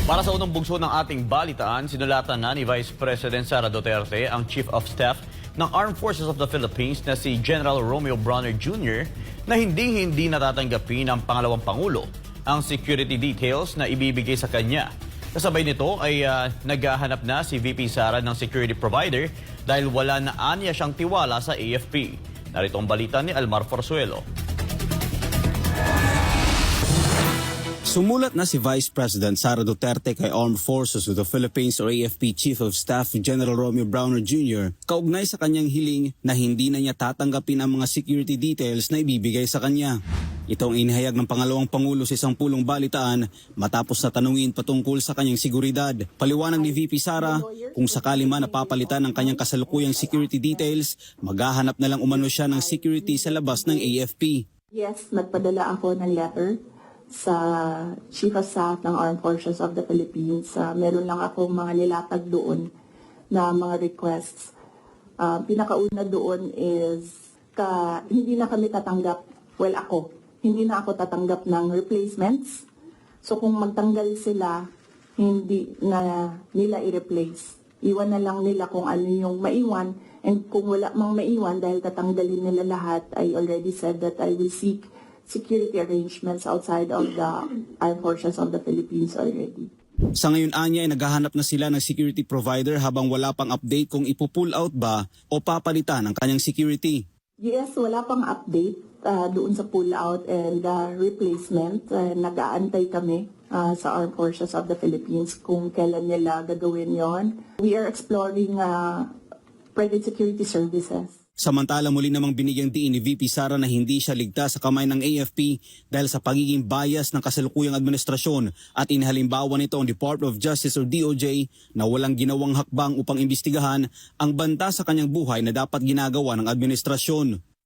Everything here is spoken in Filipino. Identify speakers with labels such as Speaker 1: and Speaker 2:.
Speaker 1: Para sa unang bugso ng ating balitaan, sinulatan na ni Vice President Sara Duterte ang Chief of Staff ng Armed Forces of the Philippines na si General Romeo Brawner Jr. na hindi natatanggapin ng pangalawang Pangulo ang security details na ibibigay sa kanya. Kasabay nito ay naghahanap na si VP Sara ng security provider dahil wala na aniya siyang tiwala sa AFP. Narito ang balita ni Almar Forzuelo.
Speaker 2: Sumulat na si Vice President Sara Duterte kay Armed Forces of the Philippines or AFP Chief of Staff General Romeo Brawner Jr. kaugnay sa kanyang hiling na hindi na niya tatanggapin ang mga security details na ibibigay sa kanya. Ito ang inihayag ng pangalawang Pangulo sa isang pulong balitaan matapos na tanungin patungkol sa kanyang seguridad. Paliwanag ni VP Sara, kung sakali man napapalitan ang kanyang kasalukuyang security details, maghahanap na lang umano siya ng security sa labas ng AFP.
Speaker 3: Yes, nagpadala ako ng letter sa Chief of Staff ng Armed Forces of the Philippines. Meron lang ako mga nilatag doon na mga requests. Pinakauna doon is hindi na kami tatanggap, hindi na ako tatanggap ng replacements. So kung magtanggal sila, hindi na nila i-replace. Iwan na lang nila kung ano yung maiwan. And kung wala mang maiwan dahil tatanggalin nila lahat, I already said that I will seek security arrangements outside of the Armed Forces of the Philippines already.
Speaker 2: Sa ngayon anya ay naghahanap na sila ng security provider habang wala pang update kung ipo-pull out ba o papalitan ang kanyang security.
Speaker 3: Yes, wala pang update doon sa pull out and replacement. Nag-aantay kami sa Armed Forces of the Philippines kung kailan nila gagawin yon. We are exploring private security services.
Speaker 2: Samantala muli namang binigyang diin ni VP Sara na hindi siya ligtas sa kamay ng AFP dahil sa pagiging bias ng kasalukuyang administrasyon at inihalimbawa nito ang Department of Justice o DOJ na walang ginawang hakbang upang imbestigahan ang banta sa kanyang buhay na dapat ginagawa ng administrasyon.